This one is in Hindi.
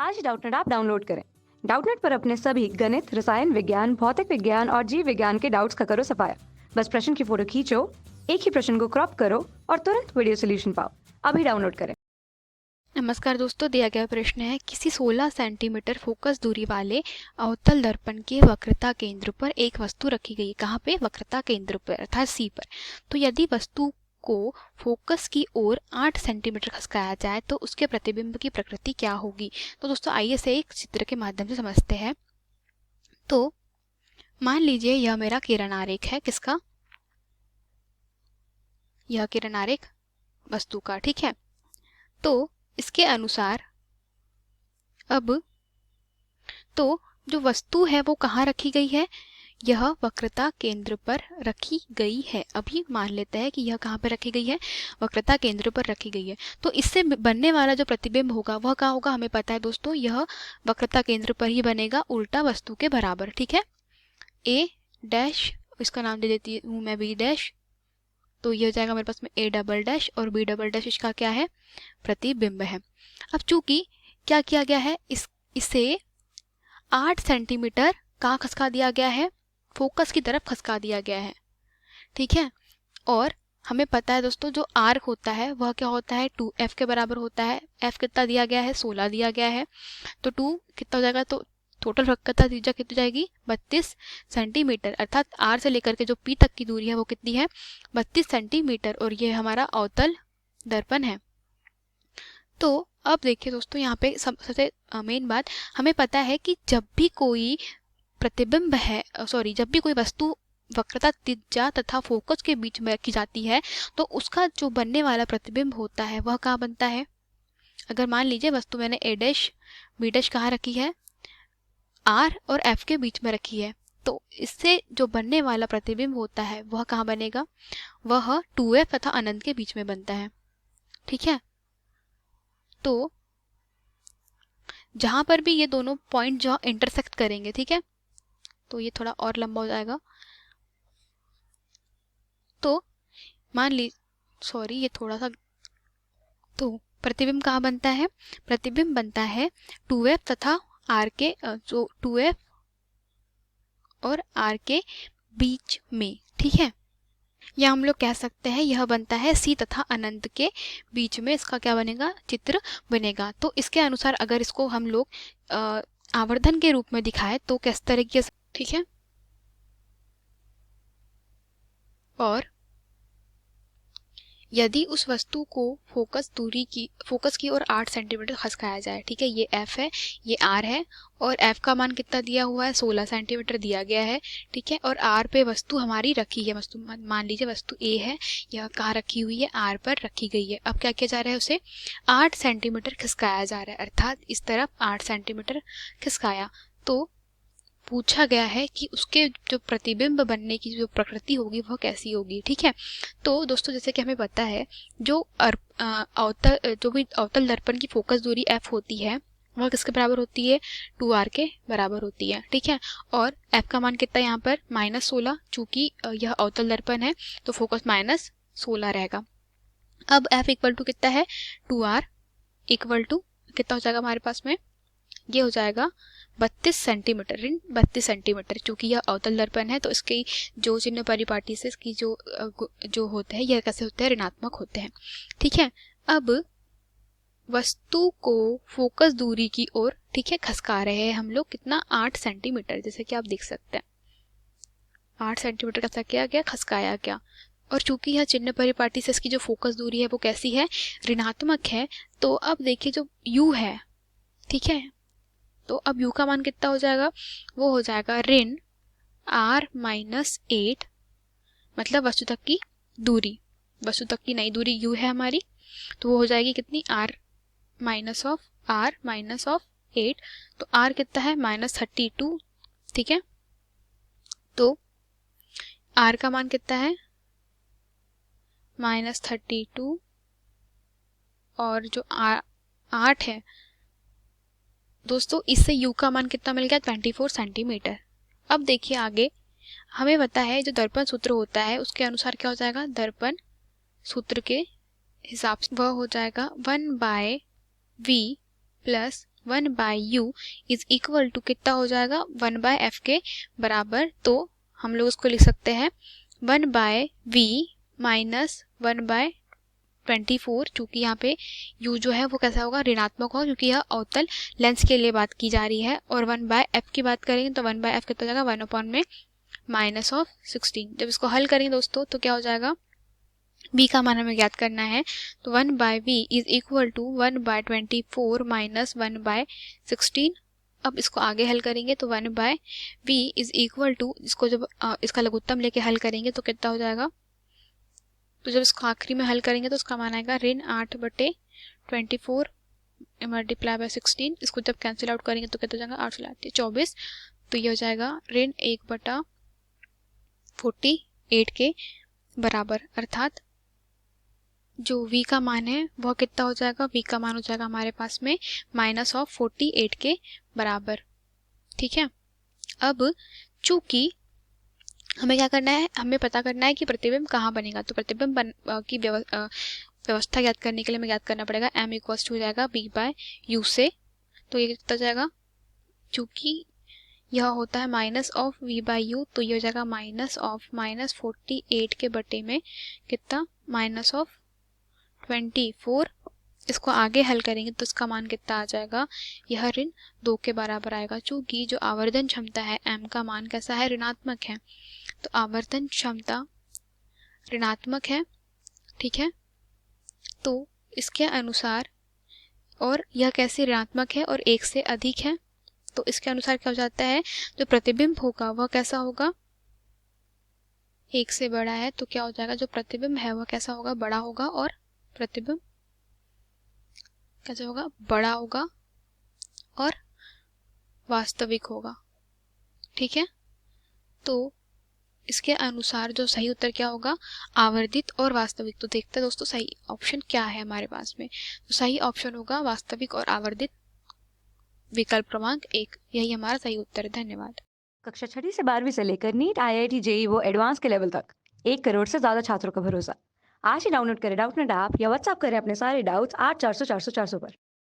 आज डाउटनेट ऐप डाउनलोड करें। डाउटनेट पर अपने सभी गणित, रसायन विज्ञान, भौतिक विज्ञान और जीव विज्ञान के डाउट्स का करो सफाया। बस प्रश्न की फोटो खींचो, एक ही प्रश्न को क्रॉप करो और तुरंत वीडियो सोल्यूशन पाओ। अभी डाउनलोड करें। नमस्कार दोस्तों, दिया गया प्रश्न है किसी 16 सेंटीमीटर फोकस दूरी वाले अवतल दर्पण के वक्रता केंद्र पर एक वस्तु रखी गई है। कहाँ पे? वक्रता केंद्र पर अर्थात सी पर। तो यदि वस्तु को फोकस की ओर 8 सेंटीमीटर खसकाया जाए तो उसके प्रतिबिंब की प्रकृति क्या होगी? तो दोस्तों आइए इसे एक चित्र के माध्यम से समझते हैं। तो मान लीजिए यह मेरा किरण आरेख है। किसका? यह किरण आरेख वस्तु का। ठीक है, तो इसके अनुसार अब तो जो वस्तु है वो कहाँ रखी गई है? यह वक्रता केंद्र पर रखी गई है। अभी मान लेते हैं कि यह कहाँ पर रखी गई है? वक्रता केंद्र पर रखी गई है। तो इससे बनने वाला जो प्रतिबिंब होगा वह कहाँ होगा? हमें पता है दोस्तों, यह वक्रता केंद्र पर ही बनेगा, उल्टा वस्तु के बराबर। ठीक है, ए डैश, इसका नाम दे देती हूँ मैं बी डैश। तो ये हो जाएगा मेरे पास में ए डबल डैश, और बी डबल डैश इसका क्या है? प्रतिबिंब है। अब चूंकि क्या किया गया है, इसे 8 सेंटीमीटर कहाँ खसका दिया गया है? फोकस की तरफ खसका दिया गया है। ठीक है, और हमें पता है दोस्तों जो आर्क होता है वह क्या होता है? 2f के बराबर होता है। f कितना दिया गया है? 16 दिया गया है। तो 2 कितना हो जाएगा? तो टोटल वक्रता त्रिज्या कितनी जाएगी? 32 सेंटीमीटर। अर्थात r से लेकर के जो p तक की दूरी है वो कितनी है? 32 सेंटीमीटर। और ये हमारा अवतल दर्पण है। तो अब देखिए दोस्तों, यहाँ पे सबसे मेन बात, हमें पता है कि जब भी कोई प्रतिबिंब है, जब भी कोई वस्तु वक्रता त्रिज्या तथा फोकस के बीच में रखी जाती है तो उसका जो बनने वाला प्रतिबिंब होता है वह कहाँ बनता है? अगर मान लीजिए वस्तु मैंने ए डैश बी डैश कहाँ रखी है? आर और एफ के बीच में रखी है, तो इससे जो बनने वाला प्रतिबिंब होता है वह कहाँ बनेगा? वह 2f तथा अनंत के बीच में बनता है। ठीक है, तो जहां पर भी ये दोनों पॉइंट जो इंटरसेक्ट करेंगे, ठीक है, तो ये थोड़ा और लंबा हो जाएगा। तो मान ली ये थोड़ा सा, तो प्रतिबिंब कहाँ बनता है? प्रतिबिंब बनता है 2f तथा r के जो 2f और r के बीच में। ठीक है, या हम लोग कह सकते हैं यह बनता है C तथा अनंत के बीच में। इसका क्या बनेगा? चित्र बनेगा। तो इसके अनुसार अगर इसको हम लोग आवर्धन के रूप में दिखाए तो किस तरीके से? ठीक है, और यदि उस वस्तु को फोकस की ओर 8 सेंटीमीटर खसकाया जाए, ठीक है, ये f है, ये r है, और f का मान कितना दिया हुआ है? 16 सेंटीमीटर दिया गया है। ठीक है, और r पे वस्तु हमारी रखी है। वस्तु मान लीजिए वस्तु a है, यह कहाँ रखी हुई है? r पर रखी गई है। अब क्या किया जा रहा है? उसे 8 सेंटीमीटर खिसकाया जा रहा है, अर्थात इस तरफ 8 सेंटीमीटर खिसकाया। तो पूछा गया है कि उसके जो प्रतिबिंब बनने की जो प्रकृति होगी वह कैसी होगी। ठीक है, तो दोस्तों जैसे कि हमें पता है जो भी अवतल दर्पण की फोकस दूरी f होती है वह किसके बराबर होती है? 2r के बराबर होती है। ठीक है, और f का मान कितना यहाँ पर? -16। चूंकि यह अवतल दर्पण है तो फोकस -16 रहेगा। अब f इक्वल टू कितना है? 2r इक्वल टू कितना हो जाएगा हमारे पास में? ये हो जाएगा 32 सेंटीमीटर, ऋण 32 सेंटीमीटर। चूंकि यह अवतल दर्पण है तो इसकी जो चिन्ह परिपाटी से इसकी जो होते हैं यह कैसे होते हैं? ऋणात्मक होते हैं। ठीक है, अब वस्तु को फोकस दूरी की ओर, ठीक है, खसका रहे हैं हम लोग। कितना? 8 सेंटीमीटर, जैसे कि आप देख सकते हैं 8 सेंटीमीटर कैसा किया गया? खसकाया गया। और चूंकि यह चिन्ह परिपाटी से इसकी जो फोकस दूरी है वो कैसी है? ऋणात्मक है। तो अब देखिए जो u है, ठीक है, तो अब u का मान कितना हो जाएगा? वो हो जाएगा ऋण r - 8, मतलब वस्तु तक की दूरी, वस्तु तक की नई दूरी u है हमारी, तो वो हो जाएगी कितनी? r - 8। तो r कितना है? -32। ठीक है, तो r का मान कितना है? -32, और जो 8 है दोस्तों, इससे u का मान कितना मिल गया? 24 सेंटीमीटर। अब देखिए आगे हमें पता है जो दर्पण सूत्र होता है उसके अनुसार क्या हो जाएगा? दर्पण सूत्र के हिसाब से वह हो जाएगा 1/v + 1/u is equal to कितना हो जाएगा, 1/f के बराबर। तो हम लोग उसको लिख सकते हैं 1/v माइनस 1/24, चूंकि यहाँ पे u जो है वो कैसा होगा, ऋणात्मक होगा, क्योंकि यह अवतल लेंस के लिए बात की जा रही है। और 1/f की बात करेंगे तो 1/f कितना हो जाएगा, 1/16। जब इसको हल करेंगे दोस्तों तो क्या हो जाएगा, b का मान हमें ज्ञात करना है, तो 1/v is equal to 1/24 minus 1/16। अब इसको आगे हल करेंगे तो 1/v इज इक्वल टू, इसको जब इसका लघुत्तम लेके हल करेंगे तो कितना हो जाएगा, तो जब इसको आखिरी में हल करेंगे तो उसका मान आएगा ऋण 8/24 मल्टीप्लाई बाय 16। इसको जब कैंसिल आउट करेंगे तो कितना हो जाएगा, 8 24। तो ये हो जाएगा ऋण 1/48 के बराबर। अर्थात जो v का मान है वह कितना हो जाएगा, v का मान हो जाएगा हमारे पास में -48 के बराबर। ठीक है। अब चूंकि हमें क्या करना है, हमें पता करना है कि प्रतिबिंब कहाँ बनेगा। तो प्रतिबिंब की व्यवस्था ज्ञात करने के लिए हमें ज्ञात करना पड़ेगा m इक्वल्स टू हो जाएगा b/u से। तो ये कितना जाएगा, चूंकि यह होता है -v/u, तो ये हो जाएगा -48 के बटे में कितना, -24। इसको आगे हल करेंगे तो इसका मान कितना आ जाएगा, यह ऋण 2 के बराबर आएगा। चूंकि जो आवर्धन क्षमता है m का मान कैसा है, ऋणात्मक है, तो आवर्धन क्षमता ऋणात्मक है। ठीक है। तो इसके अनुसार, और यह कैसे ऋणात्मक है और 1 से अधिक है, तो इसके अनुसार क्या हो जाता है, जो प्रतिबिंब होगा वह कैसा होगा, 1 से बड़ा है। तो क्या हो जाएगा, जो प्रतिबिंब है वह कैसा होगा, बड़ा होगा, और प्रतिबिंब कैसा होगा, बड़ा होगा और वास्तविक होगा। ठीक है। तो इसके अनुसार जो सही उत्तर क्या होगा, आवर्धित और वास्तविक। तो देखते हैं दोस्तों सही ऑप्शन क्या है हमारे पास में। तो सही ऑप्शन होगा वास्तविक और आवर्धित, विकल्प क्रमांक 1, यही हमारा सही उत्तर है। धन्यवाद। कक्षा 6ठी से 12वीं से लेकर नीट, IIT, JEE वो एडवांस के लेवल तक 1 करोड़ से ज्यादा छात्रों का भरोसा। आज ही डाउनलोड करें डाउटनेट ऐप या व्हाट्सएप करें अपने सारे डाउट्स 8400 400 400 पर।